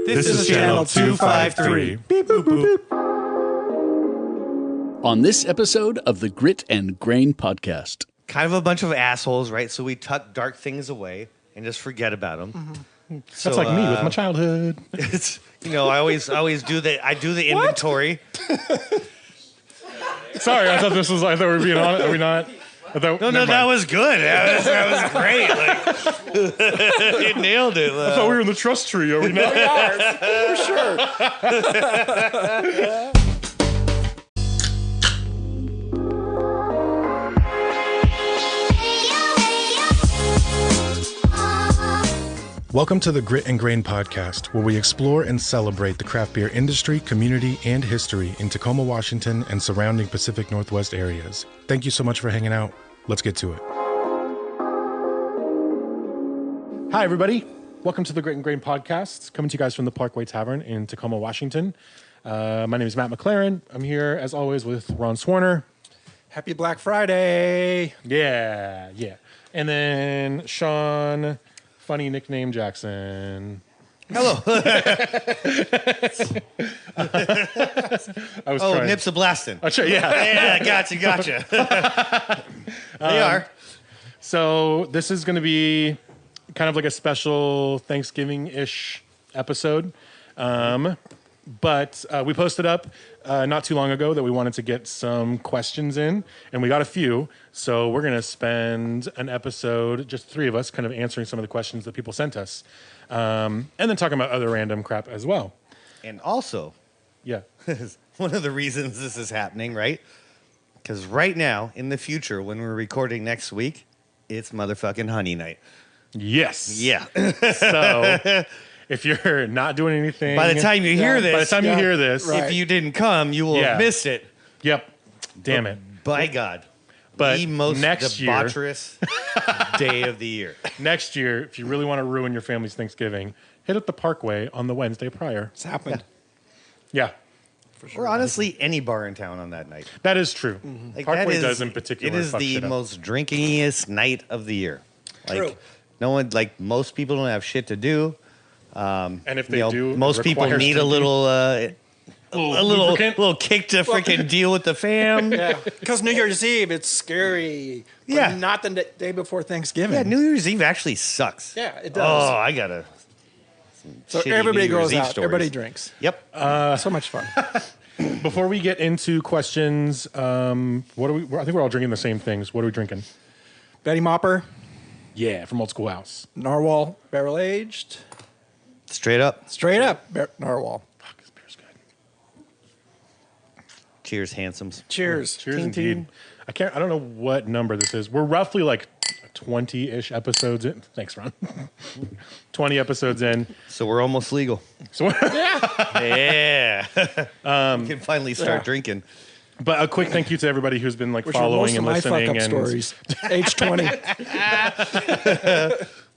This is Channel 253. Beep, boop, boop, boop. On this episode of the Grit and Grain podcast. Kind of a bunch of assholes, right? So we tuck dark things away and just forget about them. Mm-hmm. So, that's like me with my childhood. It's I always do the inventory. Sorry, I thought we were being honest. Are we not? No, that was good. That was great. Like, you nailed it. I thought we were in the trust tree. Are we not? We are, for sure. Welcome to the Grit and Grain podcast, where we explore and celebrate the craft beer industry, community, and history in Tacoma, Washington, and surrounding Pacific Northwest areas. Thank you so much for hanging out. Let's get to it. Hi, everybody. Welcome to the Grit and Grain podcast, coming to you guys from the Parkway Tavern in Tacoma, Washington. My name is Matt McLaren. I'm here, as always, with Ron Swarner. Happy Black Friday. Yeah. And then Sean... Funny nickname Jackson. Hello. I was trying. Nips a blasting. Oh, sure, yeah. Yeah, gotcha. They are. So this is going to be kind of like a special Thanksgiving-ish episode. But we posted up not too long ago that we wanted to get some questions in, and we got a few. So we're going to spend an episode, just three of us, kind of answering some of the questions that people sent us. And then talking about other random crap as well. And also, yeah, one of the reasons this is happening, right? Because right now, in the future, when we're recording next week, it's motherfucking honey night. Yes. Yeah. So... If you're not doing anything... By the time you hear this... Right. If you didn't come, you will have missed it. Yep. Damn it. By God. But the most next year... debaucherous day of the year. Next year, if you really want to ruin your family's Thanksgiving, hit up the Parkway on the Wednesday prior. It's happened. Yeah. For sure. Or honestly, any bar in town on that night. That is true. Mm-hmm. Like Parkway does in particular. It is the most drinkingest night of the year. Like, true. No one, like most people don't have shit to do. And if they do, most people need a little kick to freaking deal with the fam. Yeah, because New Year's Eve, it's scary. Yeah. But not the day before Thanksgiving. Yeah, New Year's Eve actually sucks. Yeah, it does. Oh, I gotta. So everybody goes out. Stories. Everybody drinks. Yep. So much fun. Before we get into questions, what are we? I think we're all drinking the same things. What are we drinking? Betty Mopper. Yeah, from Old School House. Narwhal barrel aged. Straight up. Narwhal. Fuck, this beer's good. Cheers, handsomes. Cheers. Cheers, Ting, indeed. ting. I don't know what number this is. We're roughly like 20-ish episodes in. Thanks, Ron. 20 episodes in. So we're almost legal. So Yeah. We can finally start drinking. But a quick thank you to everybody who's been like Which are following most and of my listening. fuck-up stories. Age 20.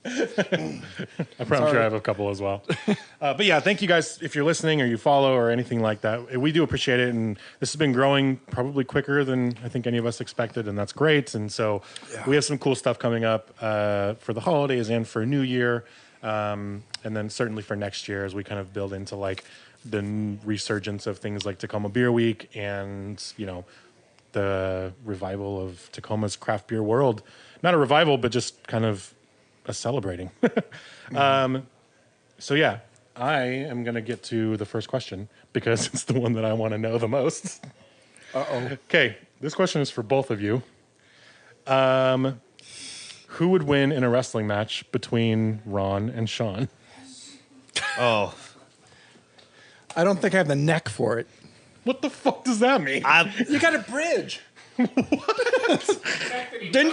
I'm sure I have a couple as well. But yeah, thank you guys if you're listening or you follow or anything like that. We do appreciate it. And this has been growing probably quicker than I think any of us expected. And that's great. And so we have some cool stuff coming up for the holidays and for New Year. And then certainly for next year as we kind of build into like the resurgence of things like Tacoma Beer Week and, the revival of Tacoma's craft beer world. Not a revival, but just kind of a celebrating. So yeah, I am going to get to the first question because it's the one that I want to know the most. Uh-oh. Okay, this question is for both of you. Who would win in a wrestling match between Ron and Sean? Oh. I don't think I have the neck for it. What the fuck does that mean? You got a bridge. Didn't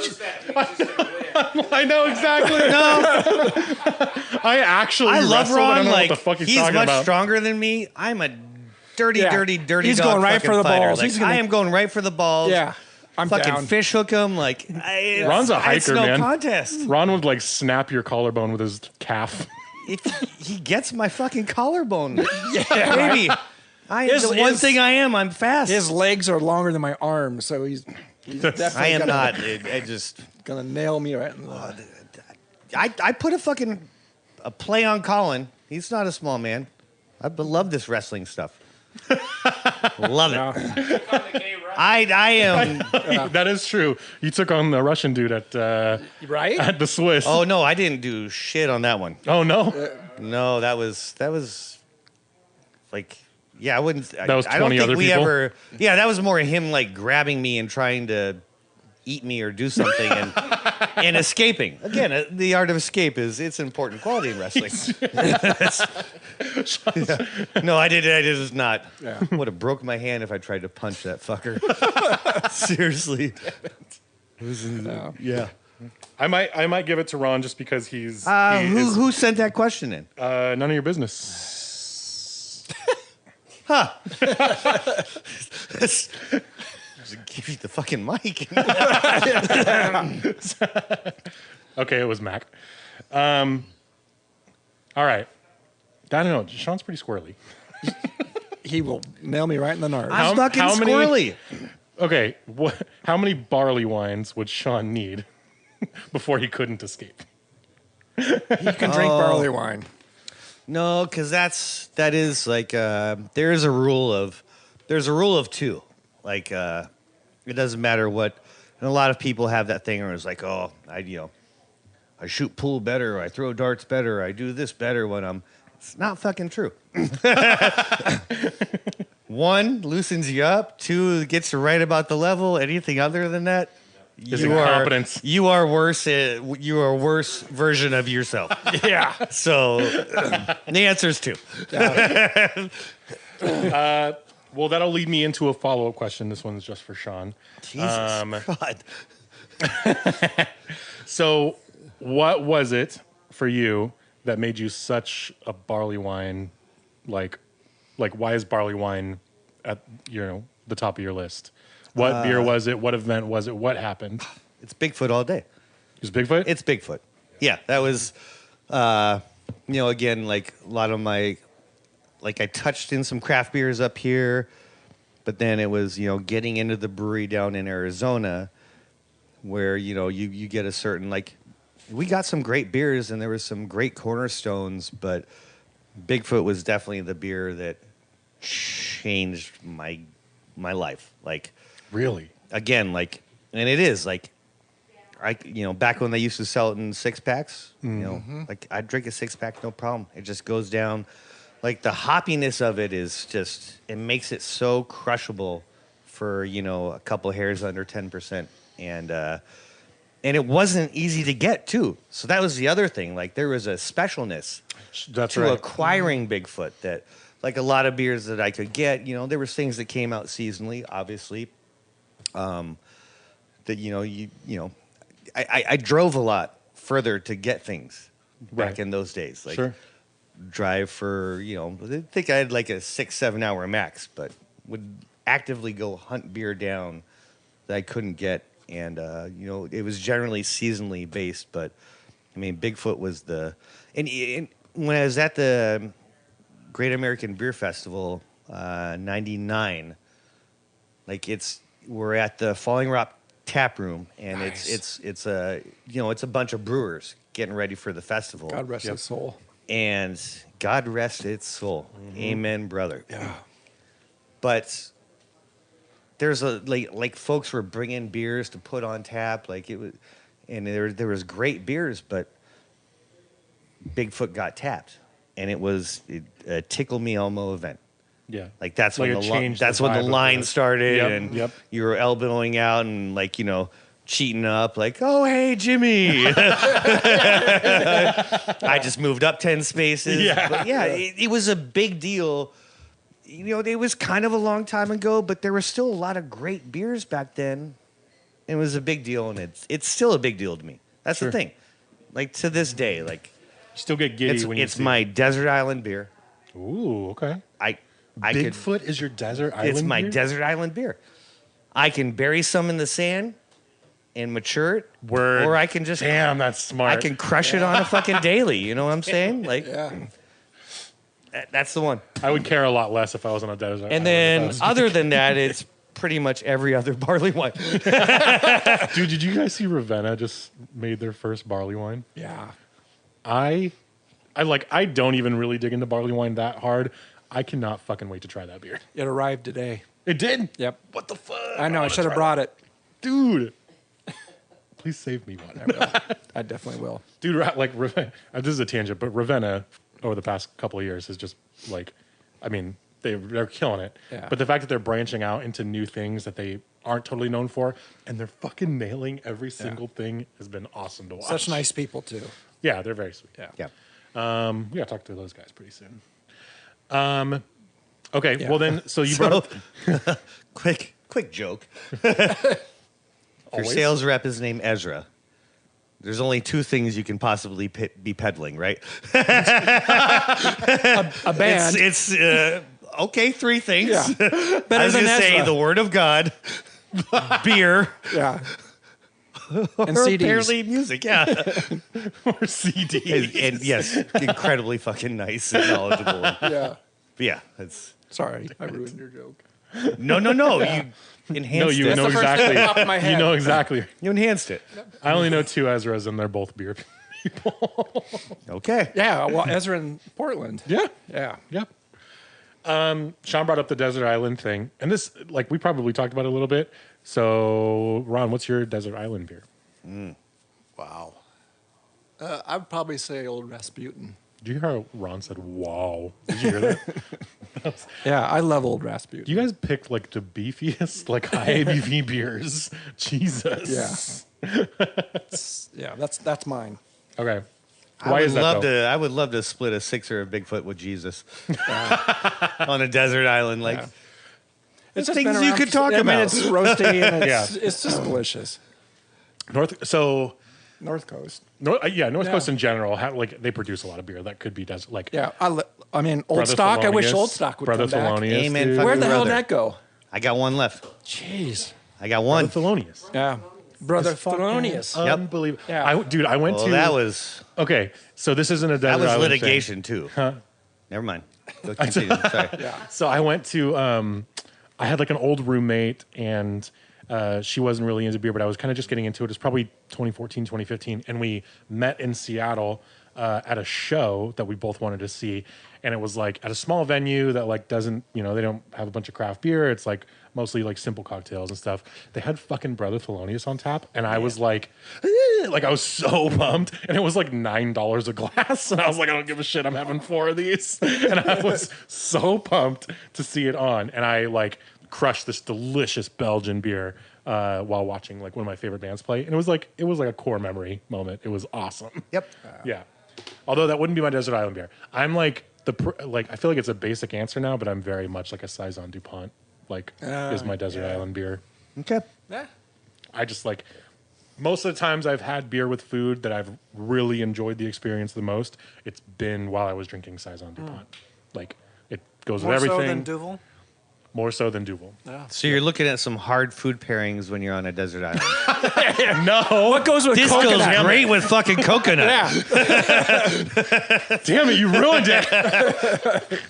you? I know exactly. No. I love Ron. I don't know like, what the fuck he's he's talking much about. stronger than me. I'm a dirty He's dog going right for the fighter. balls. Like, I am going right for the balls. Yeah. I'm fucking down. fish hook him. Like, Ron's a hiker, it's no man. contest. Ron would like snap your collarbone with his calf. If he gets my fucking collarbone. Yeah. Baby. The one thing I am, I'm fast. His legs are longer than my arms, so he's definitely I am not. I just gonna nail me right in the... I put a play on Colin. He's not a small man. I love this wrestling stuff. Love it. I am. That is true. You took on the Russian dude at Right? at the Swiss. Oh no, I didn't do shit on that one. Oh, no. No, that was like, yeah, I wouldn't. That was I don't 20 think other we people? ever. Yeah, that was more him like grabbing me and trying to eat me or do something and escaping. Again, the art of escape it's an important quality in wrestling. Yeah. No, I did not. Yeah. Would have broke my hand if I tried to punch that fucker. Seriously. No. Yeah. I might give it to Ron just because he's Who sent that question in? none of your business. Just give you the fucking mic. Okay, it was Mac. All right. I don't know. Sean's pretty squirrely. He will nail me right in the nards. I'm fucking how many- squirrely. Okay, how many barley wines would Sean need before he couldn't escape? You can drink barley wine. No, because that is like there's a rule of two. Like it doesn't matter what. And a lot of people have that thing where it's like, oh, I shoot pool better, or I throw darts better, or I do this better when I'm. It's not fucking true. One, loosens you up. Two, gets you right about the level. Anything other than that, Is incompetence. you are worse. You are a worse version of yourself. Yeah. So the answer is two. Well, that'll lead me into a follow-up question. This one's just for Sean. Jesus God. So, what was it for you that made you such a barley wine? Like why is barley wine at the top of your list? What beer was it? What event was it? What happened? It's Bigfoot all day. Is Bigfoot? It's Bigfoot. Yeah, that was, again, like a lot of my, like I touched in some craft beers up here, but then it was, getting into the brewery down in Arizona where, you get a certain, like, we got some great beers and there was some great cornerstones, but Bigfoot was definitely the beer that changed my life. Like, really? again, like, and it is like, back when they used to sell it in 6-packs, like I'd drink a 6-pack, no problem. It just goes down. Like the hoppiness of it is just, it makes it so crushable for, a couple hairs under 10%. And it wasn't easy to get too. So that was the other thing. Like there was a specialness That's to right. acquiring Bigfoot that, like a lot of beers that I could get, there was things that came out seasonally, obviously. That I drove a lot further to get things back Right. in those days. Like Sure. drive for I think I had like a 6-7 hour max, but would actively go hunt beer down that I couldn't get, and it was generally seasonally based. But I mean, Bigfoot was and when I was at the Great American Beer Festival, 99. Like we're at the Falling Rock Tap Room, and Nice. it's a bunch of brewers getting ready for the festival. God rest his soul. And God rest its soul. Amen, brother. Yeah. But there's like folks were bringing beers to put on tap, like it was, and there was great beers, but Bigfoot got tapped, and it was a Tickle Me Elmo event. Yeah. Like that's Like when it the changed that's the when the vibe of line the- started, Yep, and yep. you were elbowing out and like cheating up, like, oh hey Jimmy. I just moved up 10 spaces. Yeah. But yeah, it was a big deal. It was kind of a long time ago, but there were still a lot of great beers back then. It was a big deal, and it's still a big deal to me. That's Sure. the thing. Like to this day, like You still get giddy when you it's see my desert island beer. it. Ooh, okay. I could. Bigfoot is your desert island It's my beer? desert island beer. I can bury some in the sand and mature it, Word. or I can just Damn, that's smart. I can crush it on a fucking daily. You know what I'm saying? Like Yeah. that's the one. I would care a lot less if I was on a desert island. And then if I was- other than that, it's pretty much every other barley wine. Dude, did you guys see Ravenna just made their first barley wine? Yeah. I don't even really dig into barley wine that hard. I cannot fucking wait to try that beer. It arrived today. It did? Yep. What the fuck? I know. I should have try brought it. Dude. Please save me one. I definitely will. Dude, like, this is a tangent, but Ravenna over the past couple of years is just like, I mean, they're killing it. Yeah. But the fact that they're branching out into new things that they aren't totally known for, and they're fucking nailing every single thing has been awesome to watch. Such nice people too. Yeah, they're very sweet. Yeah. We gotta talk to those guys pretty soon. Okay, Yeah. well then, so you brought up quick joke. Your Always? sales rep is named Ezra. There's only two things you can possibly be peddling, right? A band. It's okay, three things. Yeah. I Better was than going to say Ezra. the Word of God, beer, Yeah. And or CDs. apparently music, yeah. or CD. And yes, incredibly fucking nice and knowledgeable. Yeah. But yeah, it's Sorry, I ruined your joke. no. You enhanced No, you it. know the first thing exactly. that popped in my You head. know exactly. You enhanced it. I only know two Ezras, and they're both beer people. Okay. Yeah. Well, Ezra in Portland. Yeah. Yeah. Yep. Sean brought up the desert island thing, and this, like, we probably talked about it a little bit. So, Ron, what's your desert island beer? Wow. I'd probably say Old Rasputin. Did you hear how Ron said, wow? Did you hear that? Yeah. I love Old Rasputin. You guys picked, like, the beefiest, like, high ABV beers. Jesus. Yeah. Yeah. That's mine. Okay. Why is that, though? I would love to split a sixer of Bigfoot with Jesus on a desert island. Like, It's just things been you around could for- talk I mean, about. it's roasty and Yeah. it's just delicious. North North Coast. North Yeah. Coast in general, like, they produce a lot of beer that could be desert. Like, Yeah. I mean, Old Brother Stock. I wish Thelonious- Old Stock would Brother come back. Thelonious, Amen, dude. fucking Where the hell did brother. that go? I got one left. Jeez. I got one. Brother Thelonious. Yeah. Brother Thelonious. Yep. Unbelievable. Yeah. I went Well, to... that was Okay, so this isn't a desert that was island thing. litigation too. Never mind. Go continue. Sorry. So I went to, I had like an old roommate, and she wasn't really into beer, but I was kind of just getting into it. It's probably 2014, 2015, and we met in Seattle at a show that we both wanted to see, and it was like at a small venue that like doesn't, they don't have a bunch of craft beer. It's like mostly like simple cocktails and stuff. They had fucking Brother Thelonious on tap, and I was like I was so pumped, and it was like $9 a glass, and I was like, I don't give a shit, I'm having 4 of these, and I was so pumped to see it on, and I like crushed this delicious Belgian beer while watching like one of my favorite bands play, and it was like a core memory moment. It was awesome. Yep. Yeah. Although that wouldn't be my desert island beer. I'm like I feel like it's a basic answer now, but I'm very much like a Saison DuPont. Like is my desert island beer. Okay. Yeah. I just like most of the times I've had beer with food that I've really enjoyed the experience the most. It's been while I was drinking Saison DuPont. Like it goes More with so everything. than Duvel. More so than Duvel. So you're looking at some hard food pairings when you're on a desert island. No, What goes with This coconut? goes great with fucking coconut. Yeah. damn it, you ruined it.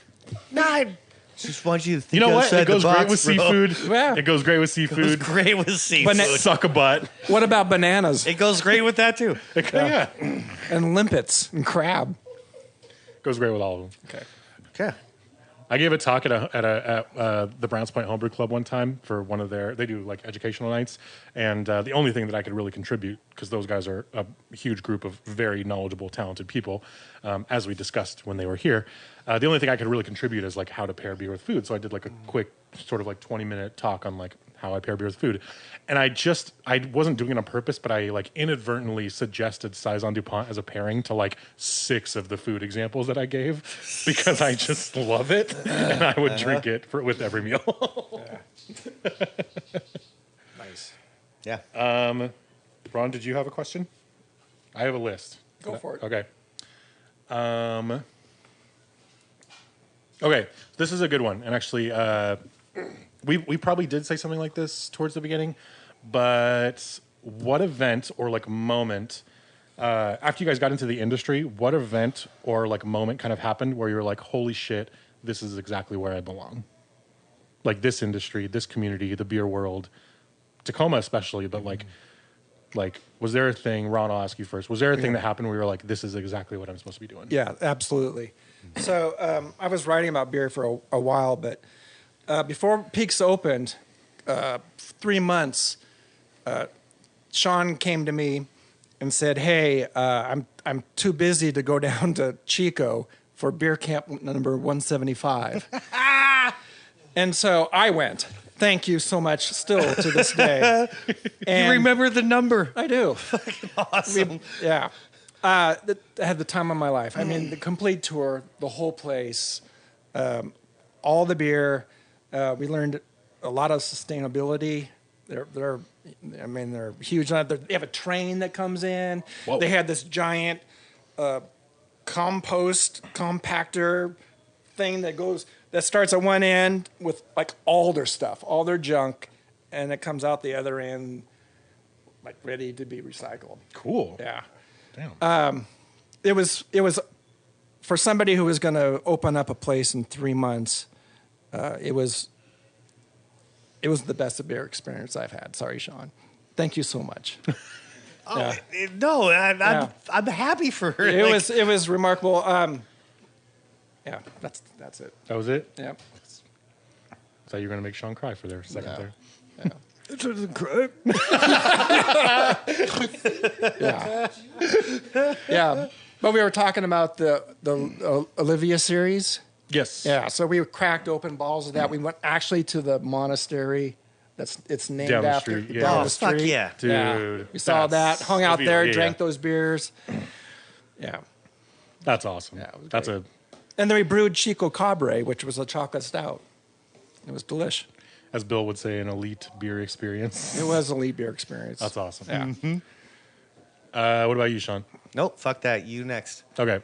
Nah, I just want you to think You know what? outside It goes the box, great with bro. seafood. Yeah. It goes great with It goes seafood. great with seafood. Suck a butt. What about bananas It goes great with that too. Yeah. and limpets and crab? Goes great with all of them. Okay. Okay. I gave a talk at the Browns Point Homebrew Club one time for one of they do like educational nights, and the only thing that I could really contribute, because those guys are a huge group of very knowledgeable, talented people, as we discussed when they were here, the only thing I could really contribute is like how to pair beer with food. So I did like a quick sort of like 20-minute talk on like how I pair beer with food, and I wasn't doing it on purpose, but I like inadvertently suggested Saison DuPont as a pairing to like 6 of the food examples that I gave, because I just love it, and I would drink it with every meal. Nice. Yeah. Ron, did you have a question? I have a list. Go for it. Okay. Okay, this is a good one, and actually, we probably did say something like this towards the beginning, but what event or like moment after you guys got into the industry, what event or like moment kind of happened where you were like, holy shit, this is exactly where I belong? Like this industry, this community, the beer world, Tacoma especially, but like was there a thing, Ron, I'll ask you first, was there a thing that happened where you were like, this is exactly what I'm supposed to be doing? Yeah, absolutely. So I was writing about beer for a while, but before Peaks opened, 3 months, Sean came to me and said, "Hey, I'm too busy to go down to Chico for beer camp number 175." And so I went. Thank you so much, still to this day. And You remember the number? I do. Awesome. Yeah. I had the time of my life. I mean, the complete tour, the whole place, all the beer. We learned a lot of sustainability. They're huge. They have a train that comes in. Whoa. They had this giant compactor thing that starts at one end with like all their stuff, all their junk, and it comes out the other end like ready to be recycled. Cool. Yeah. Damn. It was for somebody who was going to open up a place in 3 months. It was the best beer experience I've had. Sorry, Sean. Thank you so much. No, I'm happy for her. It was remarkable. Yeah, that's it. That was it? Yeah. So you're going to make Sean cry for their second there. Yeah. It doesn't cry. Yeah. But we were talking about the Olivia series. Yes. Yeah. So we cracked open bottles of that. We went actually to the monastery. It's named Down the after street, yeah. down Oh, the fuck street. yeah. Dude. Yeah. We saw that, hung out Olivia, there, yeah, drank yeah. those beers. Yeah. That's awesome. Yeah, it was That's great. And then we brewed Chico Cabre, which was a chocolate stout. It was delish. as Bill would say, an elite beer experience. It was a elite beer experience. That's awesome. Yeah. What about you, Sean? Nope, fuck that. You next. Okay.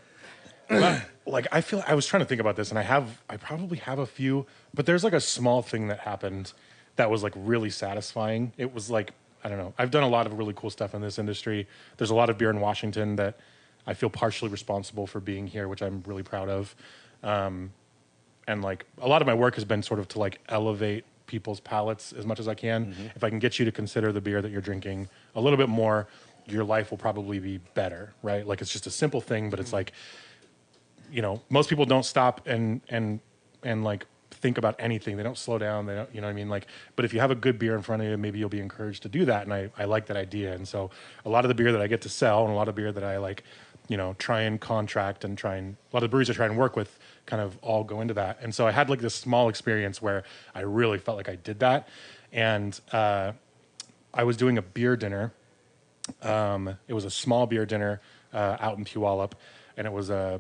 Well, like I was trying to think about this, and I probably have a few, but there's like a small thing that happened that was like really satisfying. It was like, I don't know. I've done a lot of really cool stuff in this industry. There's a lot of beer in Washington that I feel partially responsible for being here, which I'm really proud of. And like a lot of my work has been sort of to like elevate people's palates as much as I can. Mm-hmm. If I can get you to consider the beer that you're drinking a little bit more, your life will probably be better, right? Like it's just a simple thing, but it's like, you know, most people don't stop and like think about anything. They don't slow down. They don't, you know what I mean? Like, but if you have a good beer in front of you, maybe you'll be encouraged to do that. And I like that idea. And so a lot of the beer that I get to sell and a lot of beer that I like, you know, try and contract and a lot of the breweries I try and work with kind of all go into that. And so I had like this small experience where I really felt like I did that. And I was doing a beer dinner. It was a small beer dinner out in Puyallup. And it was a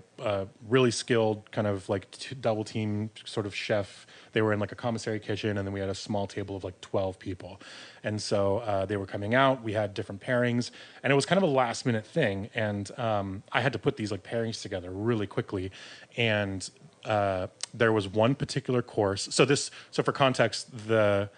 really skilled kind of like double team sort of chef. They were in like a commissary kitchen, and then we had a small table of like 12 people. And so they were coming out. We had different pairings, and it was kind of a last minute thing. And I had to put these like pairings together really quickly. And there was one particular course. So for context, the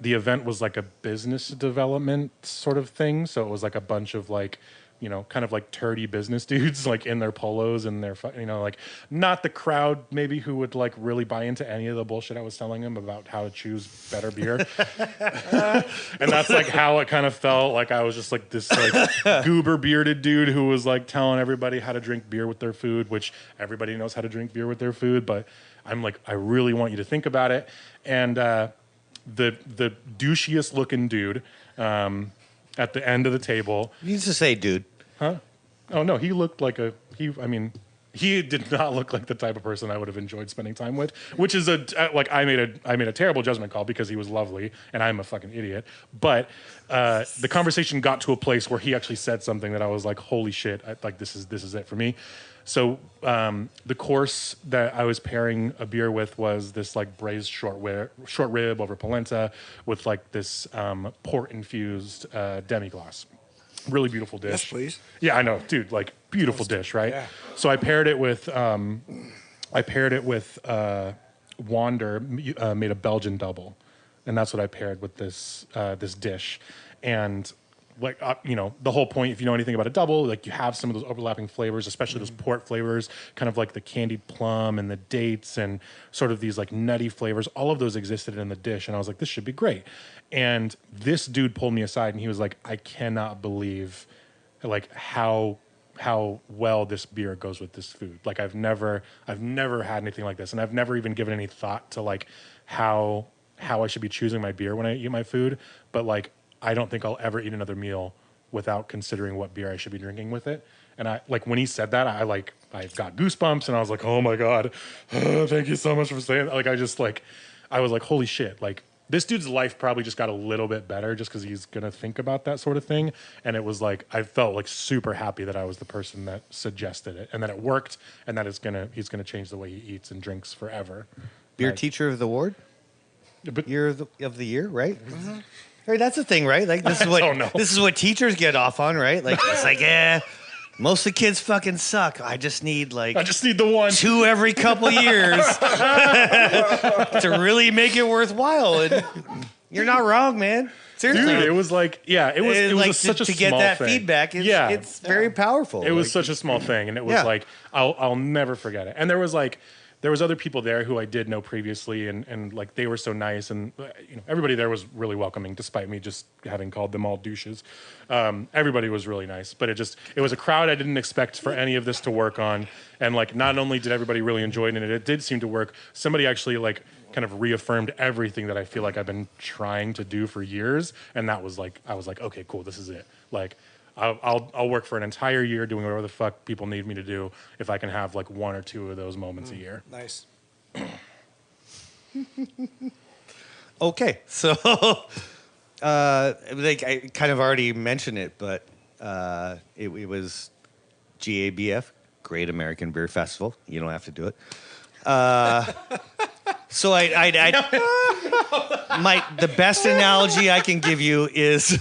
event was like a business development sort of thing. So it was like a bunch of like, you know, kind of like turdy business dudes, like in their polos and their, you know, like not the crowd maybe who would like really buy into any of the bullshit I was telling them about how to choose better beer. And that's like how it kind of felt. Like I was just like this like goober bearded dude who was like telling everybody how to drink beer with their food, which everybody knows how to drink beer with their food. But I'm like, I really want you to think about it. And the douchiest looking dude at the end of the table. You used to say, dude. Huh? Oh no, he looked like he did not look like the type of person I would have enjoyed spending time with, which is I made a terrible judgment call because he was lovely and I'm a fucking idiot. But the conversation got to a place where he actually said something that I was like, holy shit, this is it for me. So the course that I was pairing a beer with was this like braised short rib over polenta with like this port infused demi-glace. Really beautiful dish. Yes, please. Yeah, I know, dude. Like beautiful dish, right? Yeah. So I paired it with Wander made a Belgian double, and that's what I paired with this dish. And like you know, the whole point, if you know anything about a double, like you have some of those overlapping flavors, especially those port flavors, kind of like the candied plum and the dates and sort of these like nutty flavors. All of those existed in the dish, and I was like, this should be great. And this dude pulled me aside and he was like, I cannot believe like how well this beer goes with this food. Like I've never had anything like this, and I've never even given any thought to like how I should be choosing my beer when I eat my food. But like I don't think I'll ever eat another meal without considering what beer I should be drinking with it. And I like when he said that, I got goosebumps, and I was like, oh my god, thank you so much for saying that. Like I was like, holy shit, like this dude's life probably just got a little bit better just because he's gonna think about that sort of thing. And it was like I felt like super happy that I was the person that suggested it, and that it worked, and that he's gonna change the way he eats and drinks forever. Beer teacher of the ward, But year of the year, right? Mm-hmm. Right, that's the thing, right? Like this is what teachers get off on, right? Like it's like, most of the kids fucking suck. I just need the one 2 every couple years to really make it worthwhile. And you're not wrong, man. Seriously, dude. It was like, it was like such a to small get that thing. feedback. It's very powerful. It was such a small thing, and it was like I'll never forget it. And there was other people there who I did know previously, and like they were so nice, and everybody there was really welcoming, despite me just having called them all douches. Everybody was really nice, but it was a crowd I didn't expect for any of this to work on. And like not only did everybody really enjoy it, and it did seem to work, somebody actually like kind of reaffirmed everything that I feel like I've been trying to do for years, and that was like I was like, okay, cool, this is it. Like I'll work for an entire year doing whatever the fuck people need me to do if I can have like 1 or 2 of those moments a year. Nice. Okay, so like I kind of already mentioned it, but it was GABF, Great American Beer Festival. You don't have to do it. So the best analogy I can give you is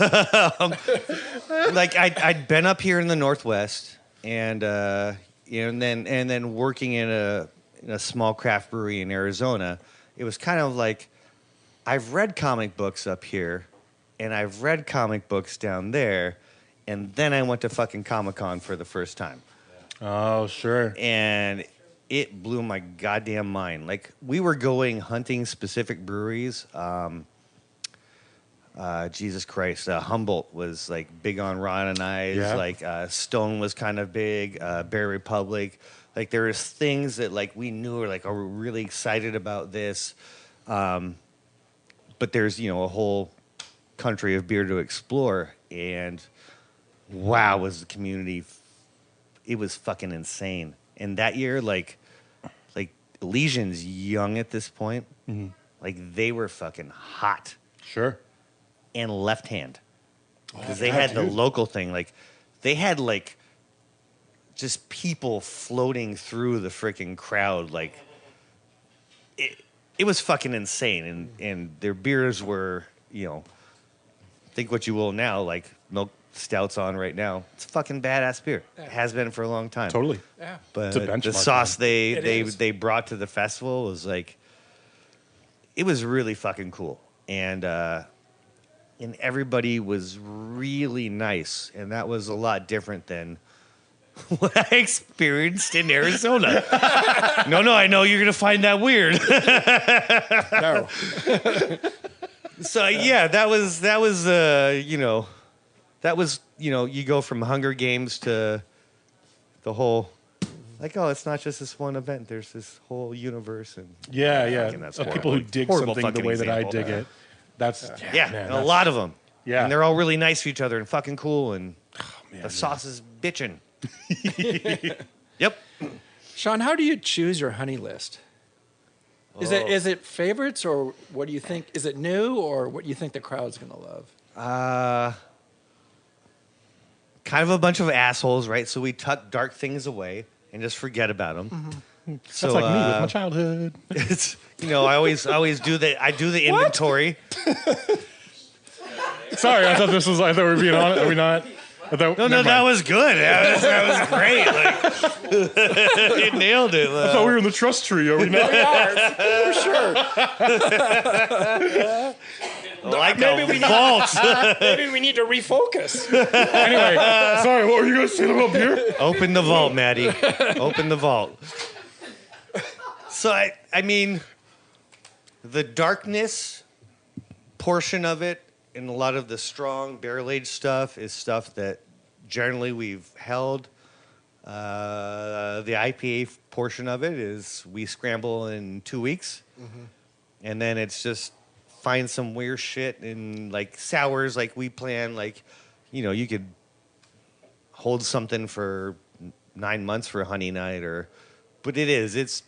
like I'd been up here in the Northwest, and and then working in a small craft brewery in Arizona. It was kind of like I've read comic books up here, and I've read comic books down there, and then I went to fucking Comic-Con for the first time. Oh, sure. And it blew my goddamn mind. Like, we were going hunting specific breweries. Jesus Christ. Humboldt was, like, big on Ron and I's. Yeah. Like, Stone was kind of big. Bear Republic. Like, there was things that, like, we knew were, like, oh, we're really excited about this. But there's, a whole country of beer to explore. And, wow, was the community... It was fucking insane. And that year, like Elysian's young at this point. Mm-hmm. Like, they were fucking hot. Sure. And left hand. Because they had the local thing. Like, they had, like, just people floating through the freaking crowd. Like, it was fucking insane. And their beers were, think what you will now, like milk stouts on right now. It's fucking badass beer. Yeah. It has been for a long time. Totally. Yeah. But It's a benchmark, the sauce man. they brought to the festival was like, it was really fucking cool. And everybody was really nice. And that was a lot different than what I experienced in Arizona. No, I know you're going to find that weird. No. So yeah, that was you go from Hunger Games to the whole, like, oh, it's not just this one event. There's this whole universe, and Yeah. that's Of horrible. people who dig Horrible something the fucking way that I example. dig it. That's man, man, and a that's- lot of them. Yeah. And they're all really nice to each other and fucking cool, and man, the sauce is bitching. Yep. Sean, how do you choose your honey list? Is it favorites, or what do you think? Is it new, or what do you think the crowd's going to love? Kind of a bunch of assholes, right? So we tuck dark things away and just forget about them. Mm-hmm. That's like me with my childhood. It's I always do the inventory. Sorry, I thought we were being honest. Are we not? No, that was good. That was great. Like, you nailed it. I thought we were in the trust tree. Are we not? For sure. Like a vault. Maybe we need to refocus. Anyway, sorry. What were you guys saying about beer? Open the vault, Maddie. Open the vault. So I mean, the darkness portion of it, and a lot of the strong barrel-aged stuff is stuff that generally we've held. The IPA portion of it is we scramble in 2 weeks, and then it's just find some weird shit and like sours. Like we plan, like you could hold something for 9 months for a honey night, but it's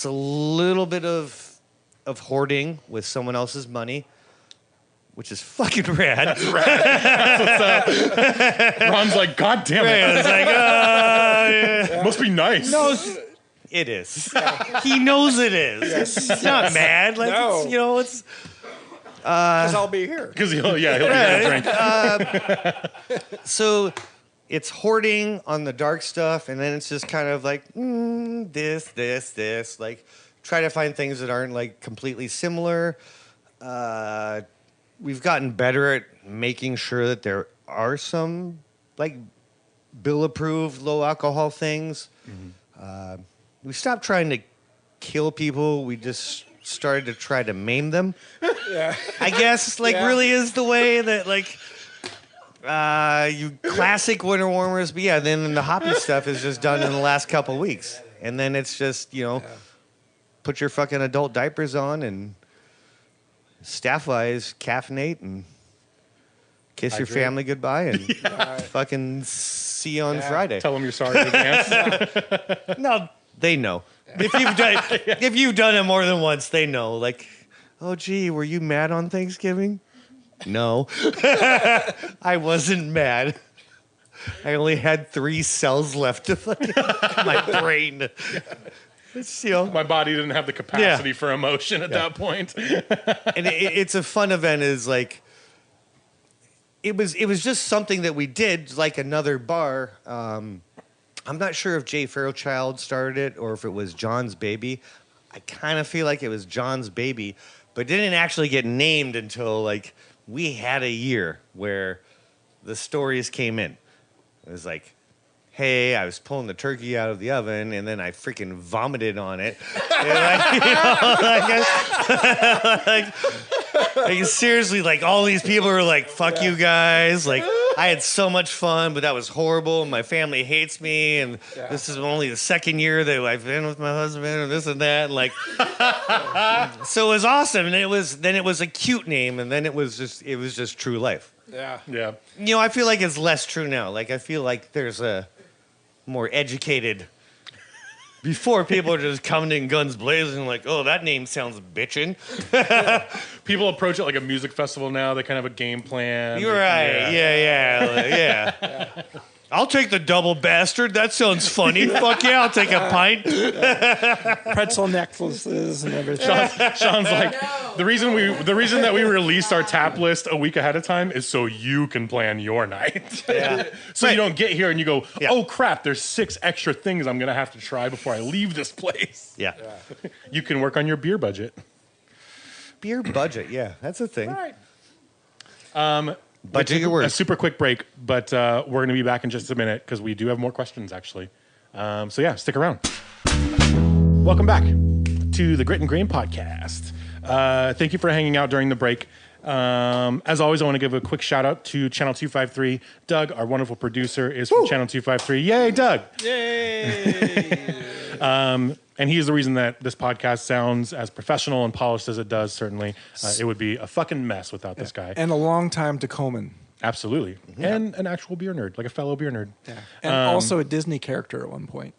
a little bit of hoarding with someone else's money, which is fucking rad. That's what's up. Ron's like, God damn it. It's like, yeah. Must be nice. No, it is. He knows it is. He's not mad. Like No. it's Because I'll be here. Because he'll be getting a drink. so it's hoarding on the dark stuff, and then it's just kind of like this. Like try to find things that aren't like completely similar. We've gotten better at making sure that there are some like bill approved low alcohol things. We stopped trying to kill people. We just started to try to maim them. Yeah. I guess really is the way that like you classic winter warmers. But yeah, then the hoppy stuff is just done in the last couple weeks, and then it's just put your fucking adult diapers on and staff-wise caffeinate and kiss your family goodbye and fucking see you on Friday. Tell them you're sorry in advance. No, they know. If you've done it more than once, they know. Like, oh gee, were you mad on Thanksgiving? No, I wasn't mad. I only had 3 cells left of my brain. It's, My body didn't have the capacity for emotion at that point. And it's a fun event. Is like it was just something that we did, like another bar. I'm not sure if Jay Fairchild started it or if it was John's baby. I kind of feel like it was John's baby, but didn't actually get named until like we had a year where the stories came in. It was like, hey, I was pulling the turkey out of the oven, and then I freaking vomited on it. Like, seriously, like all these people were like, fuck you guys. Like, I had so much fun, but that was horrible. My family hates me, and this is only the second year that I've been with my husband, and this and that. And like, so it was awesome. And it was a cute name, and then it was just true life. Yeah. Yeah. I feel like it's less true now. Like, I feel like there's a more educated. Before, people are just coming in guns blazing, like, oh, that name sounds bitchin'. People approach it like a music festival now. They kind of have a game plan. You're right. Yeah. I'll take the double bastard. That sounds funny. Fuck yeah, I'll take a pint. Pretzel necklaces and everything. Sean's like, the reason that we released our tap list a week ahead of time is so you can plan your night. Yeah. So you don't get here and you go, oh crap, there's 6 extra things I'm gonna have to try before I leave this place. Yeah. You can work on your beer budget. Beer budget, yeah, that's a thing. Right. Budget your A words. super quick break, but we're going to be back in just a minute because we do have more questions, actually. So yeah, stick around. Welcome back to the Grit and Grain podcast. Thank you for hanging out during the break. As always, I want to give a quick shout out to Channel 253. Doug, our wonderful producer, is from Channel 253. Yay, Doug! Yay! And he is the reason that this podcast sounds as professional and polished as it does, certainly. It would be a fucking mess without this guy. And a long-time Tacoman. Absolutely. And an actual beer nerd, like a fellow beer nerd. Yeah. And also a Disney character at one point.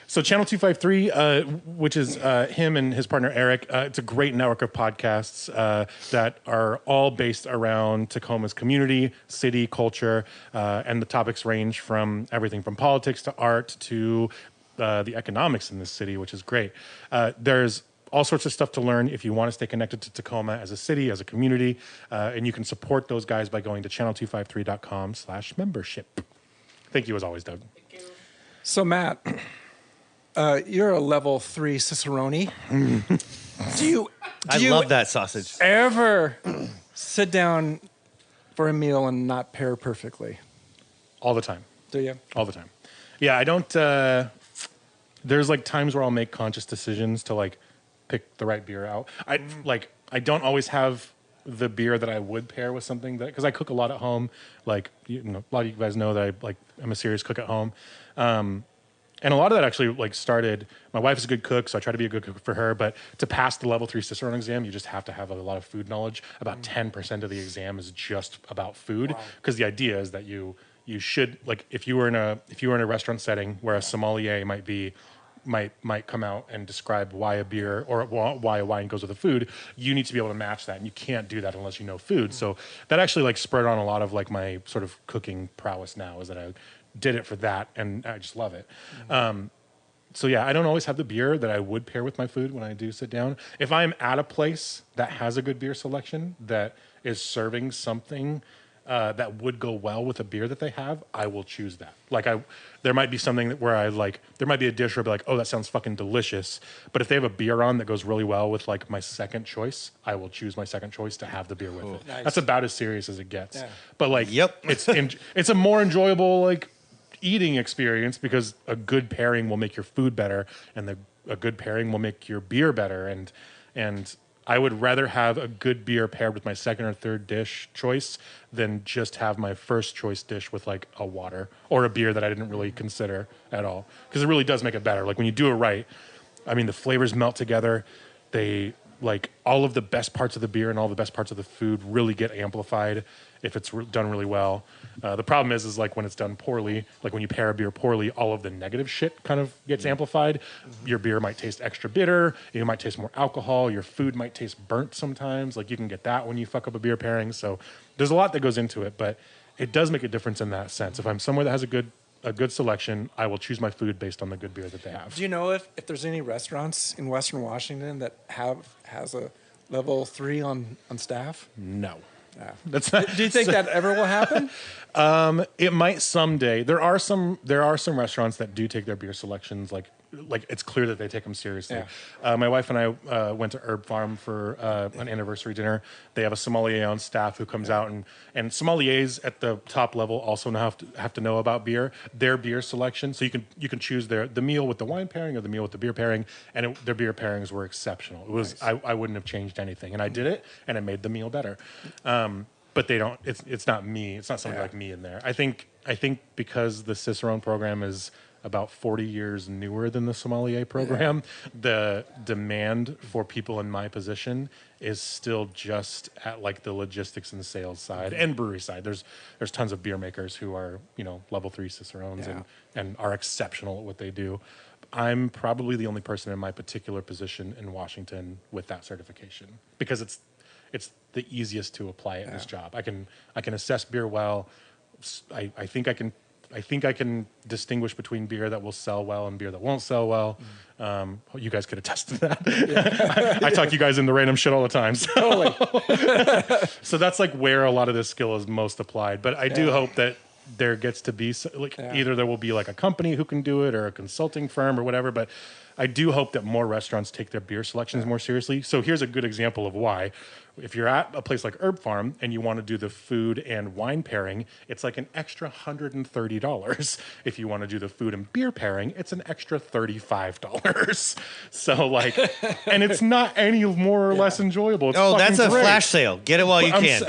So Channel 253, which is him and his partner Eric, it's a great network of podcasts that are all based around Tacoma's community, city, culture, and the topics range from everything from politics to art to the economics in this city, which is great. There's all sorts of stuff to learn if you want to stay connected to Tacoma as a city, as a community, and you can support those guys by going to channel253.com/membership. Thank you as always, Doug. So, Matt, you're a level 3 Cicerone. Do you love that sausage. ever sit down for a meal and not pair perfectly? All the time. Do you? All the time. Yeah, I don't. There's like times where I'll make conscious decisions to like pick the right beer out. I don't always have the beer that I would pair with something that, because I cook a lot at home. Like, you know, a lot of you guys know that I'm a serious cook at home. And a lot of that actually like started, my wife is a good cook, so I try to be a good cook for her, but to pass the level 3 Cicerone exam, you just have to have a lot of food knowledge. About 10% of the exam is just about food, because the idea is that you should, like, if you were in a restaurant setting where a sommelier might come out and describe why a beer or why a wine goes with a food, you need to be able to match that, and you can't do that unless you know food. So that actually like spurred on a lot of like my sort of cooking prowess now, is that I did it for that, and I just love it. So yeah, I don't always have the beer that I would pair with my food when I do sit down. If I'm at a place that has a good beer selection that is serving something that would go well with a beer that they have, I will choose that. Like there might be something where there might be a dish where I'll be like, oh, that sounds fucking delicious. But if they have a beer on that goes really well with like my second choice, I will choose my second choice to have the beer with it. Nice. That's about as serious as it gets. Yeah. But like, Yep. it's a more enjoyable like eating experience, because a good pairing will make your food better, and a good pairing will make your beer better. And I would rather have a good beer paired with my second or third dish choice than just have my first choice dish with like a water or a beer that I didn't really consider at all, because it really does make it better. Like when you do it right, I mean, the flavors melt together. They like all of the best parts of the beer and all the best parts of the food really get amplified if it's done really well. The problem is like when it's done poorly, like when you pair a beer poorly, all of the negative shit kind of gets amplified. Your beer might taste extra bitter. You might taste more alcohol. Your food might taste burnt sometimes. Like you can get that when you fuck up a beer pairing. So there's a lot that goes into it, but it does make a difference in that sense. If I'm somewhere that has a good selection, I will choose my food based on the good beer that they have. Do you know if there's any restaurants in Western Washington that has a level 3 on staff? No. Yeah. That's not, Do you think that ever will happen? It might someday. There are some restaurants that do take their beer selections like it's clear that they take them seriously. Yeah. My wife and I went to Herb Farm for an anniversary dinner. They have a sommelier on staff who comes out, and sommeliers at the top level also have to know about beer, their beer selection. So you can choose the meal with the wine pairing or the meal with the beer pairing, and their beer pairings were exceptional. It was nice. I wouldn't have changed anything, and I did it, and it made the meal better. But they don't. It's not me. It's not somebody like me in there. I think because the Cicerone program is about 40 years newer than the sommelier program, the demand for people in my position is still just at like the logistics and sales side and brewery side. There's tons of beer makers who are, you know, level 3 Cicerones and are exceptional at what they do. I'm probably the only person in my particular position in Washington with that certification, because it's the easiest to apply at this job. I can assess beer well. I think I can distinguish between beer that will sell well and beer that won't sell well. You guys could attest to that. I talk you guys into random shit all the time. So. Totally. So that's like where a lot of this skill is most applied. But I do hope that there gets to be either there will be like a company who can do it or a consulting firm or whatever. But I do hope that more restaurants take their beer selections more seriously. So here's a good example of why. If you're at a place like Herb Farm and you want to do the food and wine pairing, it's like an extra $130. If you want to do the food and beer pairing, it's an extra $35. So like, and it's not any more or less enjoyable. It's that's a great. flash sale. Get it while you can.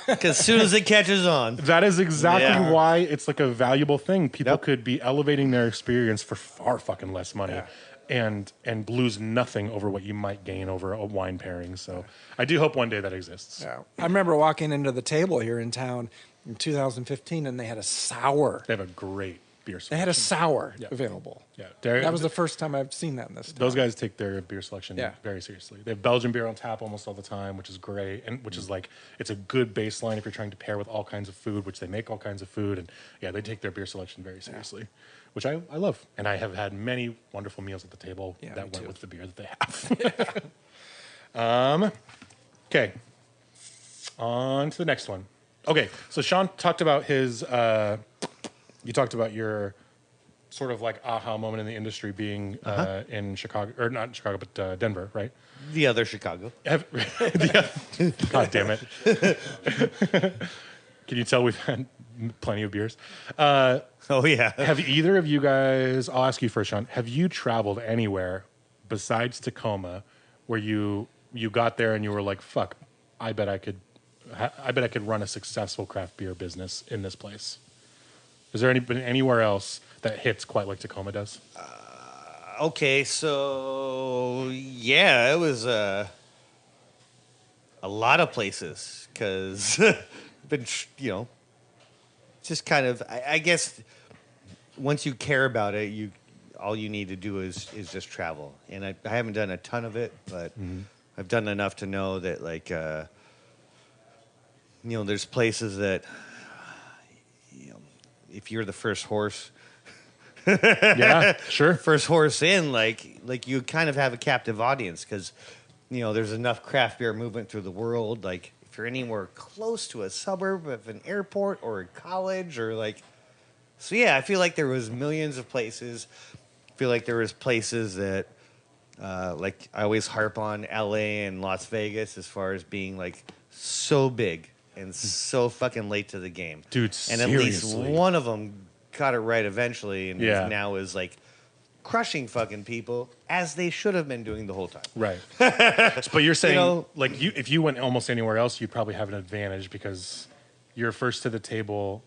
Because as soon as it catches on. That is exactly why it's like a valuable thing. People could be elevating their experience for far fucking less money. And lose nothing over what you might gain over a wine pairing. So I do hope one day that exists. Yeah. I remember walking into the table here in town in 2015, and they had a sour. They have a great beer selection. They had a sour available. Yeah, that was the first time I've seen that in this town. Those guys take their beer selection very seriously. They have Belgian beer on tap almost all the time, which is great, and which is like, it's a good baseline if you're trying to pair with all kinds of food, which they make all kinds of food, and they take their beer selection very seriously. Which I love. And I have had many wonderful meals at the table that went with the beer that they have. Okay. On to the next one. Okay, so Sean talked about you talked about your sort of like aha moment in the industry being in Chicago, or not Chicago, but Denver, right? The other Chicago. God damn it. Can you tell we've had plenty of beers? Oh, yeah. Have either of you guys, I'll ask you first, Sean, have you traveled anywhere besides Tacoma where you got there and you were like, fuck, I bet I could run a successful craft beer business in this place. Is there anywhere else that hits quite like Tacoma does? Okay, so yeah, it was a lot of places because been just kind of I guess once you care about it, all you need to do is just travel. And I haven't done a ton of it, but I've done enough to know that there's places that if you're the first horse. Yeah, sure. First horse in, like you kind of have a captive audience because, there's enough craft beer movement through the world. Like if you're anywhere close to a suburb of an airport or a college so yeah, I feel like there was millions of places. I feel like there was places that, like I always harp on LA and Las Vegas as far as being like so big and so fucking late to the game. Dude, and at least one of them got it right eventually, and now is like crushing fucking people as they should have been doing the whole time. Right. But you're saying if you went almost anywhere else, you'd probably have an advantage because you're first to the table